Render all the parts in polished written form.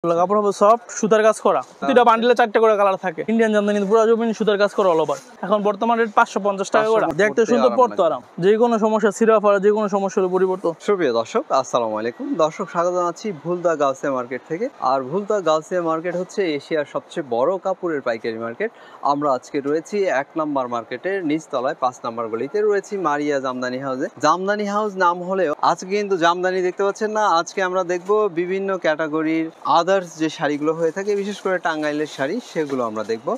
কাপড় হবে সফট, সুতার কাজ করা। প্রতিটা বান্ডিলে 4টা করে কালার থাকে। ইন্ডিয়ান জামদানি পুরো জমিন সুতার কাজ করা অল ওভার। এখন বর্তমান রেট 550 টাকা করে। দেখতে সুন্দর, পড়তে আরাম। যে কোনো সমস্যা সিরা ফাড়া, যে কোনো সমস্যার পরিবর্তন। সুপ্রিয় দর্শক, আসসালামু আলাইকুম। দর্শক, স্বাগত জানাচ্ছি ভুলতা গাউসিয়া মার্কেট থেকে। আর ভুলতা গাউসিয়া মার্কেট হচ্ছে এশিয়ার সবচেয়ে বড় কাপড়ের পাইকারি মার্কেট। আমরা আজকে রয়েছি 1 নম্বর মার্কেটের নিচতলায় 5 নম্বর গলিতে রয়েছি মারিয়া জামদানি হাউসে। জামদানি হাউস নাম হলেও আজকে কিন্তু জামদানি দেখতে পাচ্ছেন না। আজকে আমরা দেখব বিভিন্ন ক্যাটাগরির আদার্স যে শাড়িগুলো হয়ে থাকে, বিশেষ করে টাঙ্গাইলের শাড়ি, সেগুলো আমরা দেখব।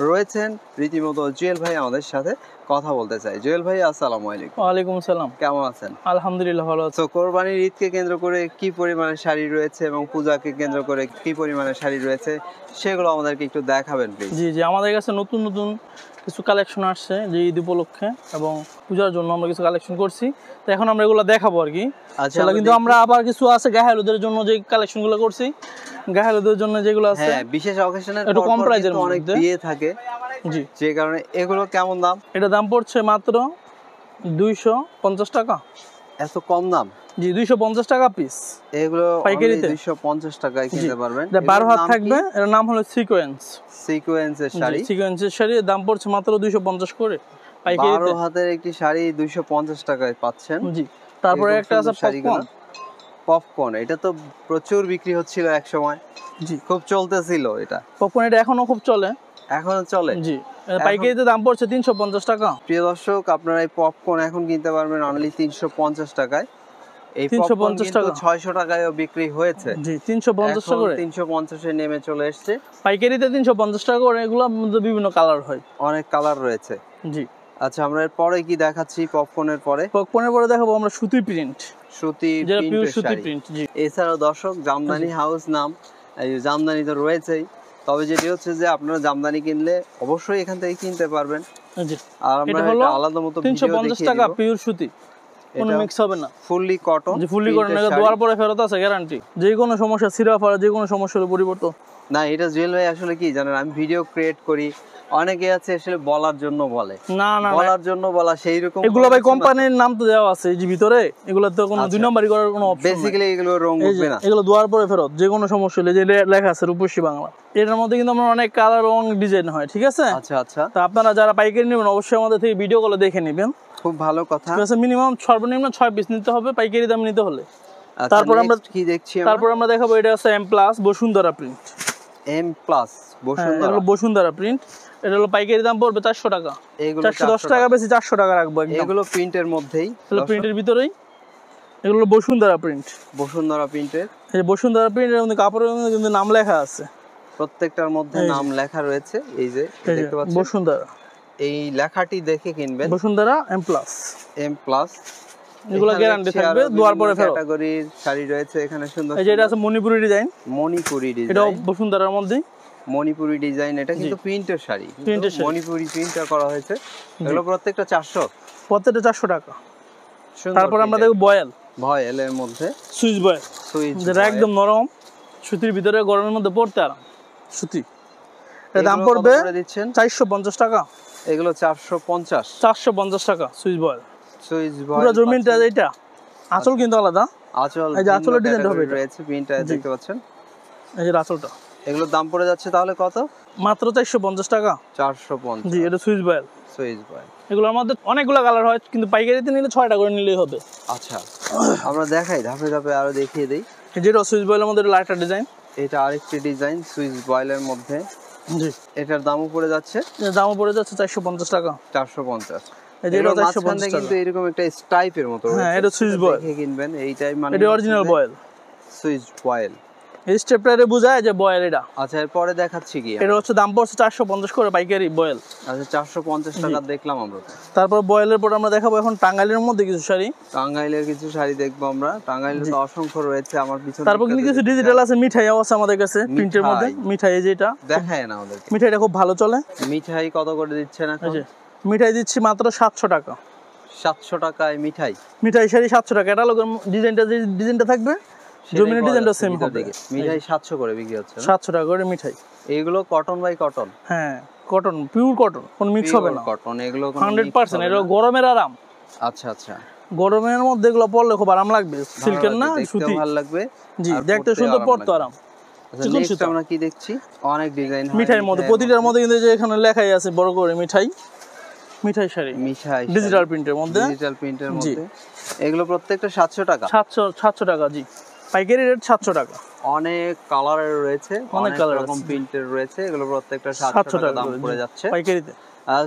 রয়েছেন রীতিমতো জুয়েল ভাই আমাদের সাথে, কথা বলতে চাই। জুয়েল ভাই, আসসালামু আলাইকুম। ওয়ালাইকুম আসসালাম। কেমন আছেন? আলহামদুলিল্লাহ, ভালো আছি। তো কোরবানির ঈদকে কেন্দ্র করে কি পরিমাণে শাড়ি রয়েছে এবং পূজাকে কেন্দ্র করে কি পরিমাণে শাড়ি রয়েছে সেগুলো আমাদেরকে একটু দেখাবেন প্লিজ। জি জি, আমাদের কাছে নতুন নতুন কিছু কালেকশন আসছে যে ঈদ উপলক্ষে এবং পূজার জন্য আমরা কিছু কালেকশন করছি। তো এখন আমরা এগুলো দেখাবো আর কি। আচ্ছা, কিন্তু আমরা আবার কিছু আছে গায়েহলুদের জন্য যে কালেকশনগুলো করছি, গায়েহলুদের জন্য যেগুলো আছে হ্যাঁ, বিশেষ অকেশনের একটু কম প্রাইজের অনেক দিয়ে থাকে। জি, যে কারণে এগুলো কেমন দাম? এটা দাম পড়ছে মাত্র 250 টাকা। এত কম দাম? জি, 250 টাকা পিস। এগুলো পাইকারিতে 250 টাকায় কিনতে পারবেন। এটা 12 হাত থাকবে। এর নাম হলো সিকোয়েন্সের শাড়ি। সিকোয়েন্সের শাড়ি দাম পড়ছে মাত্র 250 করে পাইকারিতে। 12 হাতের একটি শাড়ি 250 টাকায় পাচ্ছেন। জি, তারপরে একটা আছে পপকর্ন। এটা তো প্রচুর বিক্রি হচ্ছিল এক সময়। জি, খুব চলতেছিল এটা। পপকর্ন এটা এখনো খুব চলে। এখনো চলে? জি, পাইকারিতে দাম পড়ছে 350 টাকা। প্রিয় দর্শক, আপনারা এই পপকর্ন এখন কিনতে পারবেন অনলি 350 টাকায়। এই 350 টাকা 600 টাকায়ও বিক্রি হয়েছে। জি, 350 টাকা করে 350 এ নেমে চলে এসেছে। পাইকারিতে 350 টাকা করে। এগুলোর মধ্যে বিভিন্ন কালার হয়, অনেক কালার রয়েছে। জি। আচ্ছা, আমরা এর পরে কি দেখাচ্ছি? পপকর্নের পরে দেখাবো আমরা সুতি প্রিন্ট, সুতি যেটা পিওর প্রিন্টের সুতি শাড়ি। প্রিন্ট। জি, এছাড়াও দর্শক, জামদানি হাউস নাম, এই জামদানি তো রয়েছেই। তবে যেটি হচ্ছে যে আপনারা জামদানি কিনলে অবশ্যই এখান থেকে কিনতে পারবেন। জি, আর আমরা এটা আলাদা মতো ভিডিও 350 টাকা পিওর সুতি, কোনো মিক্স হবে না। Fully cotton. যে ফুললি কটন, এটা দুয়ার পরে ফেরত আছে, গ্যারান্টি। যে কোনো সমস্যা সিরা ফাড়া, যে কোনো সমস্যার পরিবর্তন। না, এটা জুয়েল ভাই আসলে কি জানেন, আমি ভিডিও ক্রিয়েট করি, অনেকে আছে আসলে বলার জন্য বলে। না না, বলার জন্য বলা, সেই রকম এগুলো ভাই কোম্পানির নাম তো দেওয়া আছে এই যে ভিতরে। এগুলো তো কোনো দুই নম্বরই করার কোনো অপশন নেই। বেসিক্যালি এগুলো রং উঠবে না। এগুলো দুয়ার পরে ফেরত, যে কোনো সমস্যা হলে যে লেখা আছে রূপসী বাংলা, এটার মধ্যে কিন্তু আমরা অনেক কালার রং ডিজাইন হয়, ঠিক আছে? আচ্ছা আচ্ছা। তো আপনারা যারা পাইকারি নেবেন অবশ্যই আমাদের থেকে ভিডিও কলে দেখে নেবেন। খুব ভালো কথা। ঠিক আছে, মিনিমাম সর্বনিম্ন 6 পিস নিতে হবে পাইকারি দাম নিতে হলে। তারপর আমরা কি দেখছি? তারপর আমরা দেখাবো এটা আছে M+ Bashundhara print. M+ Bashundhara, এগুলো বসুন্ধরা প্রিন্ট। এটা হলো পাইকারি দাম পড়বে 400 টাকা। 410 টাকা বেশি 400 টাকা রাখবো একদম। এগুলো প্রিন্টের মধ্যেই, এগুলো প্রিন্টের ভিতরেই। এগুলো বসুন্ধরা প্রিন্ট। বসুন্ধরা প্রিন্টের। এই যে বসুন্ধরা প্রিন্টের মধ্যে কাপড়ের মধ্যে কিন্তু নাম লেখা আছে, প্রত্যেকটার মধ্যে নাম লেখা রয়েছে। এই যে দেখতে পাচ্ছেন বসুন্ধরা, এই লেখাটি দেখে কিনবেন। বসুন্ধরা M+। এগুলো গ্যারান্টি থাকবে, দুয়ার পরে ফেরত। ক্যাটাগরির শাড়ি রয়েছে এখানে সুন্দর। এই যে এটা আছে মণিপুরি ডিজাইন। মণিপুরি ডিজাইন, এটাও বসুন্ধরার মধ্যে। মণিপুরি ডিজাইন, এটা কিন্তু প্রিন্টের শাড়ি, প্রিন্টের শাড়ি, মণিপুরি প্রিন্টটা করা হয়েছে। এগুলো প্রত্যেকটা 400, প্রত্যেকটা 400 টাকা। তারপর আমরা দেখব ভয়েলের মধ্যে সুইচ বয়েল, যেটা একদম নরম, সুতির ভিতরে, গরমের মধ্যে পড়তে আরাম। সুতি, এর দাম পড়বে 450 টাকা। এগুলো 450 টাকা সুইচ বয়েল। পুরো জমিনটা এইটা, আঁচল কিন্তু আলাদা। আঁচল, এই যে আঁচলের ডিজাইনটা হবে, রয়েছে প্রিন্টটা দেখতে পাচ্ছেন। এই যে আঁচলটা, এগুলোর দাম পড়ে যাচ্ছে তাহলে কত? মাত্র 450 টাকা। 450। জি, এটা সুইচ বয়েল। এগুলোর মধ্যে অনেকগুলো কালার হয়, কিন্তু পাইকারিতে নিলে 6টা করে নিলেই হবে। আচ্ছা, আমরা দেখাই ধাপে ধাপে, আরো দেখিয়ে দেই। যেটা সুইচ বয়েলের মধ্যে লাইটার ডিজাইন, এটা আরেকটি ডিজাইন সুইচ বয়েলের মধ্যে। জি, এটার দামও পড়ে যাচ্ছে 450 টাকা। 450। এই যে এটা 450 টাকা। কিন্তু এরকম একটা স্ট্রাইপের মতো রয়েছে। হ্যাঁ, এটা সুইচ বয়েল দেখে কিনবেন। এইটাই মানে এটা অরিজিনাল বয়েল, সুইচ বয়েল। এই স্টেপটারে বোঝায় যে বয়েল এটা। আচ্ছা, এরপরে দেখাচ্ছি কি, এটা হচ্ছে দাম পড়ছে 450 করে পাইকারি বয়েল। আচ্ছা, 450 টাকা দেখলাম আমরা। তারপর বয়েলের পর আমরা দেখাবো এখন টাঙ্গাইলের মধ্যে কিছু শাড়ি। টাঙ্গাইলের কিছু শাড়ি দেখবো আমরা। টাঙ্গাইলে তো অসংখ্য রয়েছে আমার পিছনে। তারপর কিন্তু কিছু ডিজিটাল আছে, মিঠাইও আছে আমাদের কাছে প্রিন্টের মধ্যে। মিঠাই যেটা দেখায় না আমাদের, মিঠাইটা খুব ভালো চলে। মিঠাই কত করে দিচ্ছেন এখন? মিঠাই দিচ্ছি মাত্র 700 টাকা। 700 টাকায় মিঠাই শাড়ি 700 টাকা। এটা লোকের ডিজাইনটা, যে ডিজাইনটা থাকবে জমিনের ডিজাইনটা সেম হবে। মিঠাই 700 করে বিক্রি হচ্ছে। 700 টাকা করে মিঠাই। এগুলো কটন বাই কটন। হ্যাঁ, কটন, পিওর কটন, কোনো মিক্স হবে না। কটন, এগুলো 100%। এটা গরমের আরাম। আচ্ছা আচ্ছা, গরমের মধ্যে এগুলো পরলে খুব আরাম লাগবে। সিল্কের না, সুতি, ভালো লাগবে। জি, দেখতে সুন্দর, পরতে আরাম। আচ্ছা, চিকন next সুতা আমরা কি দেখছি? অনেক ডিজাইন মিঠাইয়ের মধ্যে, প্রতিটার মধ্যে কিন্তু যে এখানে লেখাই আছে বড় করে মিঠাই শাড়ি, মিঠাই ডিজিটাল প্রিন্টের মধ্যে। ডিজিটাল প্রিন্টের মধ্যে এগুলো প্রত্যেকটা 700 টাকা। 700 টাকা, জি পাইকারি রেট 700 টাকা। অনেক কালারের রয়েছে, অনেক কালার রকম আছে, প্রিন্টের রয়েছে, এগুলো প্রত্যেকটা 700 টাকা দাম পড়ে যাচ্ছে পাইকারিতে।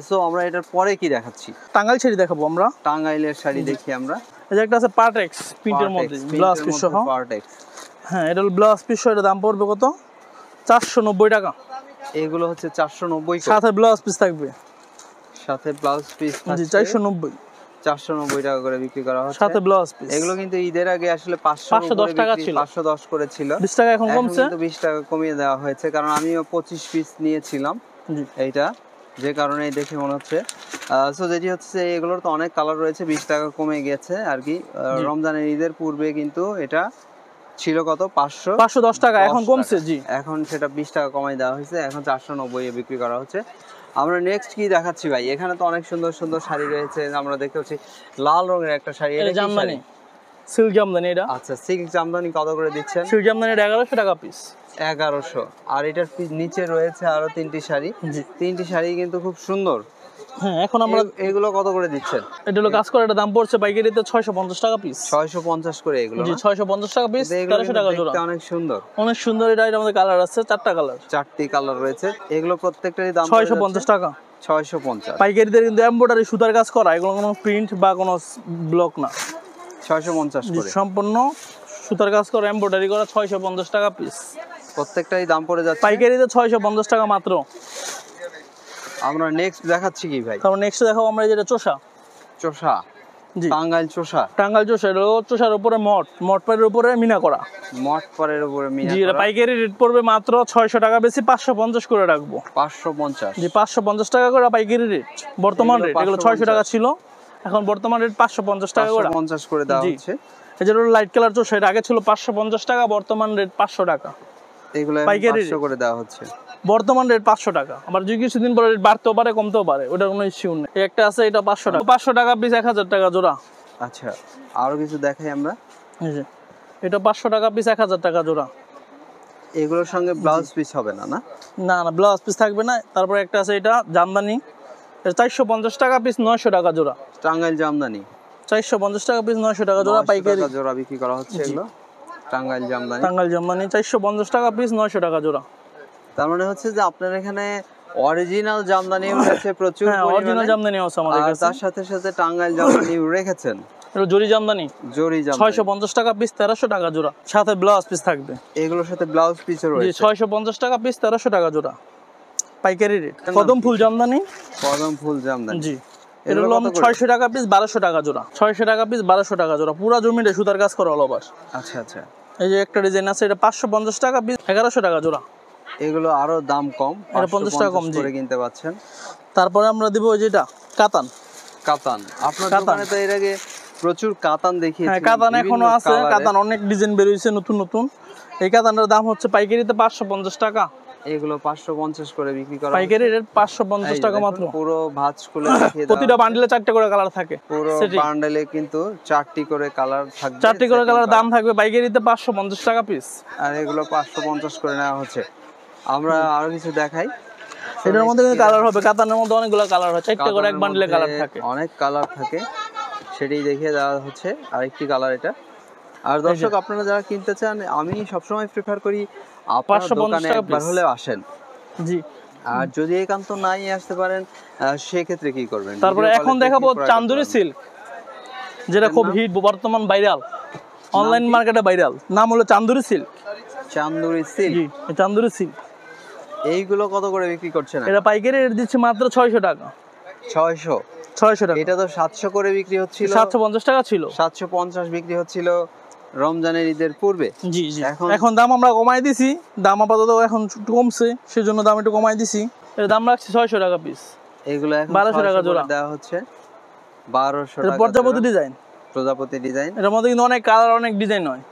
সো আমরা এটার পরে কি দেখাচ্ছি? টাঙ্গাইল শাড়ি দেখাবো আমরা। টাঙ্গাইলের শাড়ি দেখি আমরা। এই যে একটা আছে পার্টেক্স প্রিন্টের মধ্যে, ব্লাউজ পিস সহ। পার্টেক্স, হ্যাঁ এটা হলো ব্লাউজ পিস সহ, এর দাম পড়বে কত? 490 টাকা। এগুলো হচ্ছে 490 করে, সাথে ব্লাউজ পিস থাকবে, সাথে ব্লাউজ পিস জি থাকছে 490 টাকা করে বিক্রি করা হচ্ছে সাথে ব্লাউজ পিস। এগুলো কিন্তু ঈদের আগে আসলে 510 টাকা ছিল, 510 করে ছিল, 20 টাকা এখন কমছে, কিন্তু 20 টাকা কমিয়ে দেওয়া হয়েছে, কারণ আমিও 25 পিস নিয়েছিলাম জি এইটা, যে কারণে দেখে মনে হচ্ছে। সো যেটি হচ্ছে এগুলোর তো অনেক কালার রয়েছে, 20 টাকা কমে গেছে আর কি। রমজানের ঈদের পূর্বে কিন্তু এটা ছিল কত? 510 টাকা, এখন কমছে, জি এখন সেটা 20 টাকা কমাই দেওয়া হয়েছে, এখন 490 এ বিক্রি করা হচ্ছে। আমরা নেক্সট কি দেখাচ্ছি ভাই? এখানে তো অনেক সুন্দর সুন্দর শাড়ি রয়েছে, আমরা দেখতে পাচ্ছি লাল রঙের একটা শাড়ি, এটা জামদানি, সিল্ক জামদানি এটা। আচ্ছা, সিল্ক জামদানি কত করে দিচ্ছেন? সিল্ক জামদানি 1100 টাকা পিস। 1100। আর এটার নিচে রয়েছে আরো 3টি শাড়ি, জি 3টি শাড়ি কিন্তু খুব সুন্দর। হ্যাঁ এখন আমরা এগুলো কত করে দিচ্ছেন? এটা হলো কাজ করে, এটা দাম পড়ছে পাইকারিতে 650 টাকা পিস। 650 করে এগুলো, জি 650 টাকা পিস, 1300 টাকা জোড়া। অনেক সুন্দর, অনেক সুন্দর। এর মধ্যে কালার আছে 4টা কালার, 4টি কালার রয়েছে, এগুলো প্রত্যেকটারই দাম 650 টাকা। 650 পাইকারিতে কিন্তু এমব্রয়ডারি সুতার কাজ করা, এগুলো কোনো প্রিন্ট বা কোনো ব্লক না, 650 করে সম্পূর্ণ সুতার কাজ করা, এমব্রয়ডারি করা, 650 টাকা পিস। প্রত্যেকটাই দাম পড়ে যাচ্ছে পাইকারিতে 650 টাকা মাত্র। আমরা নেক্সট দেখাচ্ছি কি ভাই? তারপর নেক্সট দেখাবো আমরা যেটা চোষা, চোষা, জি টাঙ্গাইল চোষা। টাঙ্গাইল চোষা, এটা হলো চোষার উপরে মট পাড়ের উপরে মিনা করা, মট পাড়ের উপরে মিনা জি এটা করা। পাইকারি রেট পড়বে মাত্র 600 টাকা, বেশি 550 করে রাখবো। 550, জি 550 টাকা করে পাইকারি রেট, বর্তমান রেট। এগুলো 600 টাকা ছিল, এখন বর্তমান রেট 550 টাকা করে, 550 করে দেওয়া জি। হচ্ছে। এই যে লাইট কালার চোষা, এটা আগে ছিল 550 টাকা, বর্তমান রেট 500 টাকা। এগুলো পাইকারি 500 করে দেওয়া হচ্ছে, বর্তমান রেট 500 টাকা। আবার যদি কিছুদিন পরে রেট বাড়তেও পারে, কমতেও পারে, ওটার কোনো ইস্যু নেই। এই একটা আছে, এটা 500 টাকা, 500 টাকা পিস, 1000 টাকা জোড়া। আচ্ছা, আরো কিছু দেখাই আমরা। এই যে এটা 500 টাকা পিস, 1000 টাকা জোড়া। এগুলোর সঙ্গে ব্লাউজ পিস হবে না? না না, ব্লাউজ পিস থাকবে না। তারপরে একটা আছে এটা জামদানি, এটা 450 টাকা পিস, 900 টাকা জোড়া। টাঙ্গাইল জামদানি 450 টাকা পিস, 900 টাকা জোড়া, পাইকারি জোড়া বিক্রি করা হচ্ছে এগুলো। টাঙ্গাইল জামদানি, টাঙ্গাইল জামদানি 450 টাকা পিস, 900 টাকা জোড়া। তার মানে হচ্ছে যে আপনার এখানে অরিজিনাল জামদানি রয়েছে প্রচুর হ্যাঁ অরিজিনাল পরিমাণে, জামদানি আছে আমাদের আর কাছে। তার সাথে সাথে টাঙ্গাইল জামদানি রেখেছেন। এটা জরি জামদানি, জরি জামদানি 650 টাকা পিস, 1300 টাকা জোড়া, সাথে ব্লাউজ পিস থাকবে। এগুলোর সাথে ব্লাউজ পিসও জি রয়েছে। 650 টাকা পিস, 1300 টাকা জোড়া, পাইকারি রেট। কদম ফুল জামদানি, কদম ফুল জামদানি, জি এটা হলো 600 টাকা পিস, 1200 টাকা জোড়া, 600 টাকা পিস, 1200 টাকা জোড়া, পুরো জমিতে সুতার কাজ করা অল ওভার। আচ্ছা আচ্ছা। এই যে একটা ডিজাইন আছে, এটা 550 টাকা পিস, 1100 টাকা জোড়া। এগুলো আরো দাম কম, এটা 50 টাকা কম, জি করে কিনতে পাচ্ছেন। তারপরে আমরা দিব ওই যেটা কাতান। কাতান, আপনার কাতান। দোকানে তো এর আগে প্রচুর কাতান দেখিয়েছি। হ্যাঁ কাতান এখনো আছে, কাতান অনেক ডিজাইন বের হইছে নতুন নতুন। এই কাতানটার দাম হচ্ছে পাইকারিতে 550 টাকা, এগুলো 550 করে বিক্রি করা পাইকারি রেট 550 টাকা মাত্র। পুরো ভাঁজ খুলে দেখিয়ে দাও। প্রতিটা বান্ডেলে 4টা করে কালার থাকে, পুরো বান্ডেলে কিন্তু 4টি করে কালার থাকবে, 4টি করে কালার, দাম থাকবে পাইকারিতে 550 টাকা পিস, আর এগুলো 550 করে নেওয়া হচ্ছে। আমরা আরো কিছু দেখাই। এটার মধ্যে কিন্তু কালার হবে, কাতানের মধ্যে অনেকগুলো কালার হয়, 4টা করে এক বান্ডেলে কালার থাকে, অনেক কালার থাকে, সেটাই দেখিয়ে দেওয়া হচ্ছে। আরেকটি কালার এটা। আর দর্শক আপনারা যারা কিনতে চান, আমি সবসময় প্রেফার করি আপনার দোকানে একবার হলেও আসেন, জি। আর যদি একান্ত নাই আসতে পারেন সেক্ষেত্রে কি করবেন? তারপরে এখন দেখাবো চান্দুরি সিল্ক, যেটা খুব হিট, বর্তমান ভাইরাল, অনলাইন মার্কেটে ভাইরাল, নাম হলো চান্দুরি সিল্ক। চান্দুরি সিল্ক, জি চান্দুরি সিল্ক। এইগুলো কত করে বিক্রি করছেন? এটা পাইকারি রেট দিচ্ছে মাত্র 600 টাকা। 600 টাকা। এটা তো 700 করে বিক্রি হচ্ছিল, 750 টাকা ছিল, 750 বিক্রি হচ্ছিল রমজানের ঈদের পূর্বে। জি জি। এখন দাম আমরা কমাই দিছি, দাম আপাতত এখন একটু কমছে, সেজন্য দাম একটু কমাই দিছি। এর দাম রাখছি 600 টাকা পিস। এগুলো এখন 1200 টাকা জোড়া দেওয়া হচ্ছে, 1200 টাকা। প্রজাপতি ডিজাইন, প্রজাপতি ডিজাইন, এর মধ্যে কিন্তু অনেক কালার, অনেক ডিজাইন হয়,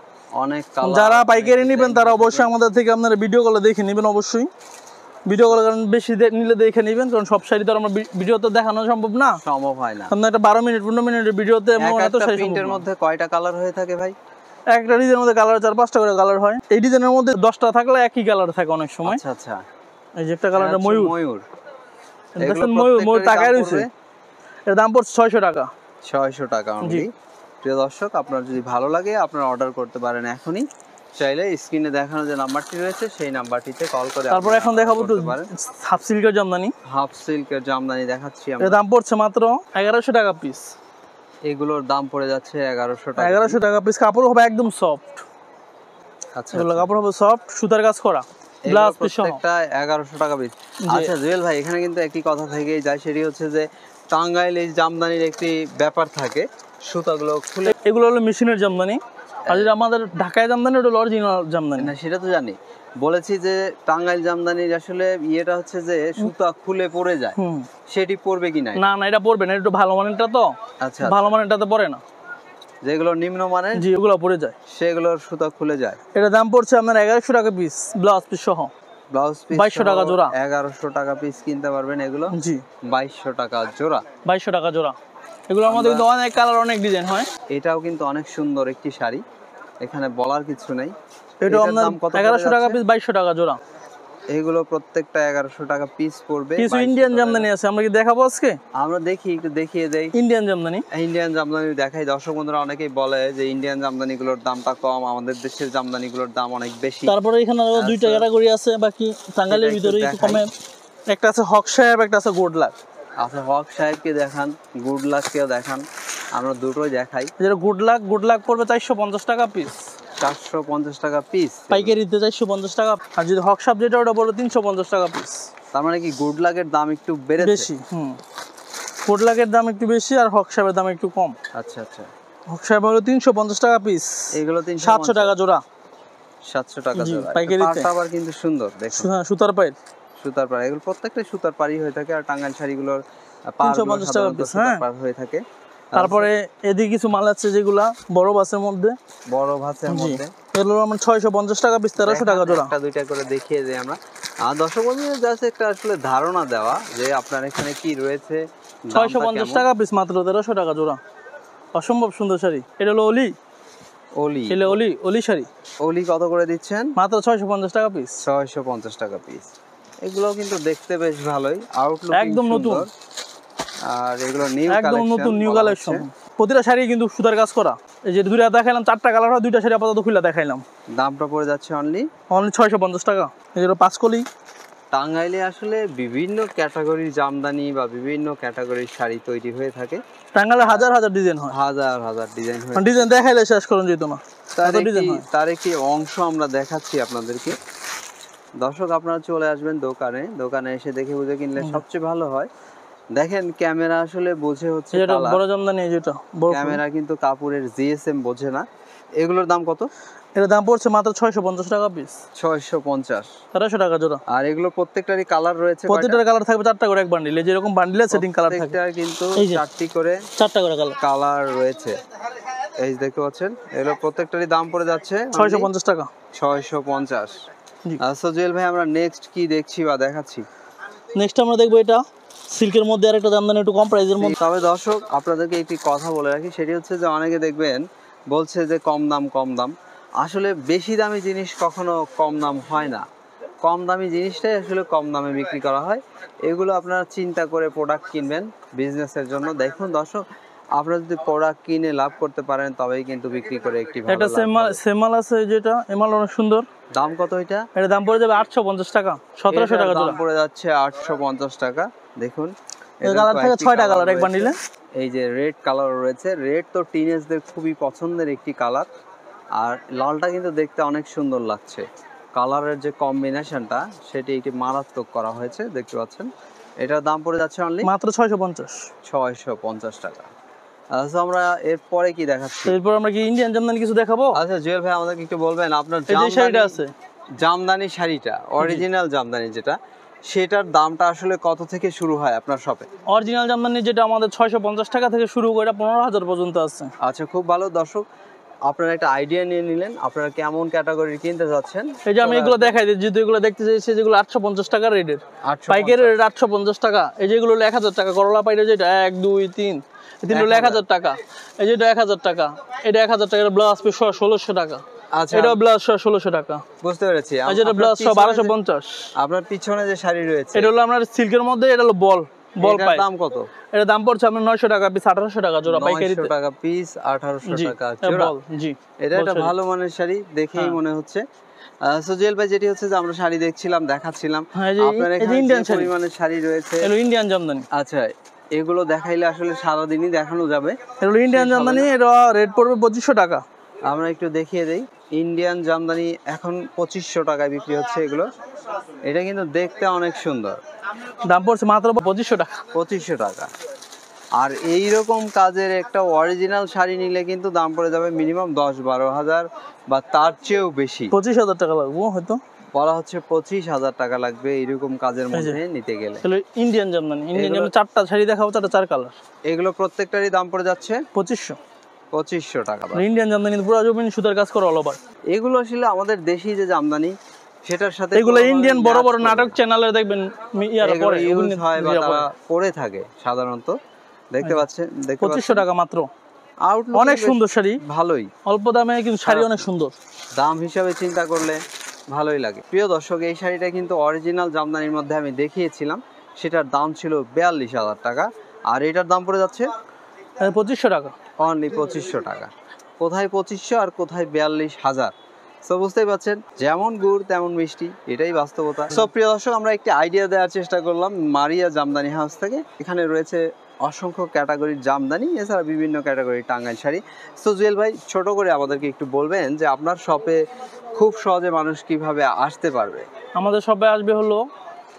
অনেক কালার। যারা পাইকারি নেবেন তারা অবশ্যই আমাদের থেকে আপনারা ভিডিও কলে দেখে নেবেন, অবশ্যই ভিডিও কলে, কারণ বেশি নিলে দেখে নেবেন, কারণ সব শাড়ি তো আমরা ভিডিওতে দেখানো সম্ভব না, সম্ভব হয় না। আপনার একটা 12 মিনিট 15 মিনিটের ভিডিওতে এত শাড়ি প্রিন্টের মধ্যে কয়টা কালার হয়ে থাকে ভাই? একটা ডিজাইনের মধ্যে কালার 4-5টা করে কালার হয়। এই ডিজাইনের মধ্যে 10টা থাকলে একই কালার থাকে অনেক সময়। আচ্ছা আচ্ছা, এই যে একটা কালারটা ময়ূর, ময়ূর দেখেন ময়ূর টাকায় রয়েছে। এর দাম পড়ছে 600 টাকা। 600 টাকা অনলি। প্রিয় দর্শক, আপনার যদি ভালো লাগে আপনারা অর্ডার করতে পারেন এখনই। চাইলে স্ক্রিনে দেখানো যে নাম্বারটি রয়েছে সেই নাম্বারটিতে কল করে তারপর এখন দেখাবো তো হাফ সিল্কের জামদানি। হাফ সিল্কের জামদানি দেখাচ্ছি আমরা। এর দাম পড়ছে মাত্র 1100 টাকা পিস। এগুলোর দাম পড়ে যাচ্ছে 1100 টাকা। 1100 টাকা পিস। কাপড় হবে একদম সফট। আচ্ছা, এগুলো কাপড় হবে সফট, সুতার কাজ করা, ব্লাউজ পিস সহ। প্রত্যেকটা 1100 টাকা পিস। আচ্ছা জুয়েল ভাই, এখানে কিন্তু একটি কথা থেকেই যায়, সেটি হচ্ছে যে টাঙ্গাইলে জামদানির একটি ব্যাপার থাকে, সুতাগুলো খুলে। এগুলো হলো মেশিনের জামদানি, আর যেটা আমাদের ঢাকায় জামদানি ওটা অরিজিনাল জামদানি। না সেটা তো জানি, বলেছি যে টাঙ্গাইল জামদানির আসলে ইয়েটা হচ্ছে যে সুতা খুলে পড়ে যায়, সেটি পড়বে কি না? না এটা পড়বে না, একটু ভালো মানেরটা তো। আচ্ছা, ভালো মানেরটাতে পড়ে না, যেগুলো নিম্ন মানের জি ওগুলো পড়ে যায়, সেগুলোর সুতা খুলে যায়। এটা দাম পড়ছে আপনার 1100 টাকা পিস, ব্লাউজ পিস সহ। ব্লাউজ পিস 2200 টাকা জোড়া। 1100 টাকা পিস কিনতে পারবেন এগুলো। জি 2200 টাকা জোড়া। 2200 টাকা জোড়া। এগুলোর মধ্যে কিন্তু অনেক কালার, অনেক ডিজাইন হয়। এটাও কিন্তু অনেক সুন্দর একটি শাড়ি, এখানে বলার কিছু নেই। এটাও আপনার 1100 টাকা পিস, 2200 টাকা জোড়া। এগুলো প্রত্যেকটা 1100 টাকা পিস পড়বে। কিছু ইন্ডিয়ান জামদানি আছে, আমরা কি দেখাবো আজকে? আমরা দেখি, একটু দেখিয়ে দেই। ইন্ডিয়ান জামদানি, ইন্ডিয়ান জামদানি দেখাই। দর্শক বন্ধুরা অনেকেই বলে যে ইন্ডিয়ান জামদানিগুলোর দামটা কম, আমাদের দেশের জামদানিগুলোর দাম অনেক বেশি। তারপরে এখানে আরো দুইটা ক্যাটাগরি আছে, বাকি টাঙ্গাইলের ভিতরে একটু কমে। একটা আছে হক সাহেব, একটা আছে গুড লাক। আচ্ছা, হক সাহেবকে দেখান, গুড লাককেও দেখান, আমরা দুটোই দেখাই। যেটা গুড লাক পড়বে 450 টাকা পিস। 450 টাকা পিস পাইকারিতে 450 টাকা। আর যদি হক সাহেব যেটা ওটা পড়বে 350 টাকা পিস। তার মানে কি গুড লাকের দাম একটু বেড়েছে? বেশি, গুড লাকের দাম একটু বেশি আর হক সাহেবের দাম একটু কম। আচ্ছা আচ্ছা, হক সাহেব হলো 350 টাকা পিস, এগুলো 700 টাকা জোড়া। 700 টাকা জোড়া। পাইকারিতে আবার কিন্তু সুন্দর, দেখুন সুতার পাইল, সুতার পাড়। এগুলো প্রত্যেকটা সুতার পাড়ি হয়ে থাকে, আর টাঙ্গাইল শাড়িগুলোর 350 টাকা পিস। হ্যাঁ, হয়ে থাকে। তারপরে এদিকে কিছু মাল আছে যেগুলা বড় বাসের মধ্যে, বড় ভাঁজের মধ্যে, এগুলো আমরা 650 টাকা পিস, 1300 টাকা জোড়া। একটা দুইটা করে দেখিয়ে দেই আমরা। আর দর্শক বন্ধুদের জাস্ট একটা আসলে ধারণা দেওয়া যে আপনার এখানে কি রয়েছে। 650 টাকা পিস, মাত্র 1300 টাকা জোড়া। অসম্ভব সুন্দর শাড়ি। এটা হলো অলি অলি শাড়ি। অলি কত করে দিচ্ছেন? মাত্র 650 টাকা পিস। 650 টাকা পিস। এগুলো কিন্তু দেখতে বেশ ভালোই, আউটলুক একদম নতুন, আর এগুলো নিউ একদম নতুন নিউ কালেকশন। প্রতিটা শাড়ি কিন্তু সুতার কাজ করা। এই যে দুইটা দেখাইলাম, 4টা কালার হয়, দুইটা শাড়ি আপাতত খুলে দেখাইলাম। দামটা পড়ে যাচ্ছে অনলি 650 টাকা। এই যে পাঁচকলি। টাঙ্গাইলে আসলে বিভিন্ন ক্যাটাগরির জামদানি বা বিভিন্ন ক্যাটাগরির শাড়ি তৈরি হয়ে থাকে। টাঙ্গাইলে হাজার হাজার ডিজাইন হয়, হাজার হাজার ডিজাইন হয়। ডিজাইন দেখাইলে শেষ করুন যেত না। তার একটি অংশ আমরা দেখাচ্ছি আপনাদেরকে। দর্শক আপনারা চলে আসবেন দোকানে এসে দেখে বুঝে কিনলে সবচেয়ে ভালো হয়। দেখেন ক্যামেরা আসলে বোঝে হচ্ছে বড় জামদানি, যেটা ক্যামেরা কিন্তু কাপড়ের জিএসএম বোঝে না। এগুলোর দাম কত? এর দাম পড়ছে মাত্র 650 টাকা পিস। 650, 1300 টাকা জোড়া। আর এগুলো প্রত্যেকটারই কালার রয়েছে, প্রত্যেকটার কালার থাকবে 4টা করে এক বান্ডিলে, যেরকম বান্ডিলে সেটিং কালার থাকে। প্রত্যেকটার কিন্তু 4টা করে কালার রয়েছে। এই দেখতে পাচ্ছেন, এগুলো প্রত্যেকটারই দাম পড়ে যাচ্ছে 650 টাকা। 650। আচ্ছা জুয়েল ভাই, আমরা নেক্সট কি দেখছি বা দেখাচ্ছি? নেক্সট আমরা দেখবো এটা সিল্কের মধ্যে আরেকটা জামদানি, একটু কম প্রাইসের মধ্যে। তবে দর্শক আপনাদেরকে একটি কথা বলে রাখি, সেটি হচ্ছে যে অনেকে দেখবেন বলছে যে কম দাম। আসলে বেশি দামি জিনিস কখনো কম দাম হয় না, কম দামি জিনিসটাই আসলে কম দামে বিক্রি করা হয়। এগুলো আপনারা চিন্তা করে প্রোডাক্ট কিনবেন বিজনেসের জন্য। দেখুন দর্শক, আপনারা যদি প্রোডাক্ট কিনে লাভ করতে পারেন তবেই কিন্তু বিক্রি করে একটি ভালো। এটা সেমাল আছে, যেটা এমাল অনেক সুন্দর। দাম কত এটা? এর দাম পড়ে যাবে 850 টাকা, 1700 টাকা দাম পড়ে যাচ্ছে 850 টাকা। দেখুন এই কালার থাকে 6টা কালার এক বান্ডিলে। এই যে রেড কালার রয়েছে, রেড তো টিনেজদের খুবই পছন্দের একটি কালার, আর লালটা কিন্তু দেখতে অনেক সুন্দর লাগছে। কালারের যে কম্বিনেশনটা সেটি একটি মারাত্মক করা হয়েছে, দেখতে পাচ্ছেন। এটার দাম পড়ে যাচ্ছে অনলি মাত্র 650 টাকা। আচ্ছা, আমরা এরপরে কি দেখাচ্ছি? এরপর আমরা কি ইন্ডিয়ান জামদানি কিছু দেখাবো? আচ্ছা জুয়েল ভাই, আমাদেরকে একটু বলবেন আপনার জামদানি শাড়িটা, অরিজিনাল জামদানি যেটা, সেটার দামটা আসলে কত থেকে শুরু হয় আপনার শপে? অরিজিনাল জামদানি যেটা আমাদের 650 টাকা থেকে শুরু করে 15,000 পর্যন্ত আছে। আচ্ছা, খুব ভালো। দর্শক আপনারা একটা আইডিয়া নিয়ে নিলেন আপনারা কেমন ক্যাটাগরি কিনতে যাচ্ছেন। এই যে আমি এগুলো দেখাই দিই, যেহেতু এগুলো দেখতে চাইছি, যেগুলো 850 টাকা রেটের, পাইকারি রেট 850 টাকা। এই যেগুলো 1000 টাকা, করলা পাইকারি যেটা 1 2 3 এই তিনগুলো 1000 টাকা। এই যেটা 1000 টাকা, এটা 1000 টাকা, ব্লাউজ পিস 1600 টাকা। আচ্ছা, এটা ব্লাউজ 1600 টাকা। বুঝতে পেরেছি। আর যেটা ব্লাউজ 1250। আপনার পিছনে যে শাড়ি রয়েছে এটা হলো আপনার সিল্কের মধ্যে, এটা হলো বল এটার পাই। দাম কত? এটা দাম পড়ছে আপনার 900 টাকা পিস, 1800 টাকা জোড়া পাইকারিতে। 900 টাকা পিস, 1800 জি, টাকা জোড়া। বল, জি। এটা একটা ভালো মানের শাড়ি দেখেই মনে হচ্ছে। সো জুয়েল ভাই, যেটি হচ্ছে যে আমরা শাড়ি দেখছিলাম, দেখাচ্ছিলাম, আপনার এখানে ইন্ডিয়ান যে পরিমাণের শাড়ি রয়েছে, এটা ইন্ডিয়ান জামদানি। আচ্ছা, এগুলো দেখাইলে আসলে সারা দিনই দেখানো যাবে। এটা ইন্ডিয়ান জামদানি, এটা রেট পড়বে 2500 টাকা। আমরা একটু দেখিয়ে দেই। ইন্ডিয়ান জামদানি এখন 2500 টাকায় বিক্রি হচ্ছে এগুলো। এটা কিন্তু দেখতে অনেক সুন্দর। দাম পড়ছে মাত্র 2500 টাকা। 2500 টাকা। আর এই রকম কাজের একটা অরিজিনাল শাড়ি নিলে কিন্তু দাম পড়ে যাবে মিনিমাম 10-12 হাজার বা তার চেয়েও বেশি। 25000 টাকা লাগবে হয়তো, বলা হচ্ছে 25,000 টাকা লাগবে এইরকম কাজের মধ্যে নিতে গেলে। ইন্ডিয়ান জামদানি। ইন্ডিয়ান জামদানি 4টা শাড়ি দেখাবো, 4 কালার। এগুলো প্রত্যেকটারই দাম পড়ে যাচ্ছে 2500 টাকা। ইন্ডিয়ান জামদানি পুরো জমিন সুতার কাজ করা অল ওভার। এগুলো আসলে আমাদের দেশি যে জামদানি সেটার সাথে এগুলো ইন্ডিয়ান বড় বড় নাটক চ্যানেলে দেখবেন ইয়ারা পরে ইউজ হয় বা তারা পরে থাকে সাধারণত। দেখতে পাচ্ছেন 2500 টাকা মাত্র। আউটলুক অনেক সুন্দর শাড়ি, ভালোই অল্প দামে কিন্তু শাড়ি অনেক সুন্দর। দাম হিসাবে চিন্তা করলে ভালোই লাগে। প্রিয় দর্শক, এই শাড়িটা কিন্তু অরিজিনাল জামদানির মধ্যে আমি দেখিয়েছিলাম, সেটার দাম ছিল 42,000 টাকা। আর এটার দাম পড়ে যাচ্ছে 2500 টাকা, অনলি 2500 টাকা। কোথায় 2500 আর কোথায় 42,000? সো বুঝতেই পারছেন, যেমন গুড় তেমন মিষ্টি, এটাই বাস্তবতা। সো প্রিয় দর্শক, আমরা একটি আইডিয়া দেওয়ার চেষ্টা করলাম মারিয়া জামদানি হাউস থেকে। এখানে রয়েছে অসংখ্য ক্যাটাগরির জামদানি, এছাড়া বিভিন্ন ক্যাটাগরির টাঙ্গাইল শাড়ি। সো জুয়েল ভাই, ছোট করে আমাদেরকে একটু বলবেন যে আপনার শপে খুব সহজে মানুষ কিভাবে আসতে পারবে? আমাদের শপে আসবে হলো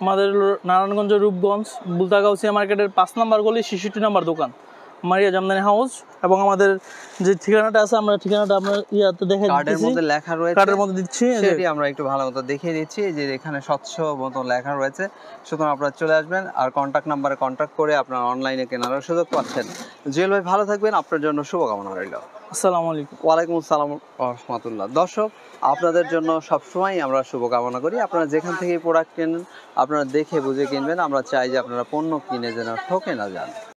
আমাদের নারায়ণগঞ্জ রূপগঞ্জ বুলতা গাউসিয়া মার্কেটের 5 নম্বর গলি 66 নম্বর দোকান মারিয়া জামদানি হাউস। এবং আমাদের যে ঠিকানাটা আছে, আমরা ঠিকানাটা আপনার ইয়াতে দেখে দিচ্ছি, কার্ডের মধ্যে লেখা রয়েছে, কার্ডের মধ্যে দিচ্ছি, সেটি আমরা একটু ভালো মতো দেখিয়ে দিচ্ছি যে এখানে স্বচ্ছ মতো লেখা রয়েছে। সুতরাং আপনারা চলে আসবেন আর কন্ট্যাক্ট নাম্বারে কন্ট্যাক্ট করে আপনারা অনলাইনে কেনার সুযোগ পাচ্ছেন। জুয়েল ভাই, ভালো থাকবেন, আপনার জন্য শুভকামনা রইল। আসসালামু আলাইকুম। ওয়ালাইকুম আসসালাম ওয়া রাহমাতুল্লাহ। দর্শক, আপনাদের জন্য সবসময় আমরা শুভকামনা করি। আপনারা যেখান থেকে প্রোডাক্ট কেনেন আপনারা দেখে বুঝে কিনবেন। আমরা চাই যে আপনারা পণ্য কিনে যেন ঠকে না যান।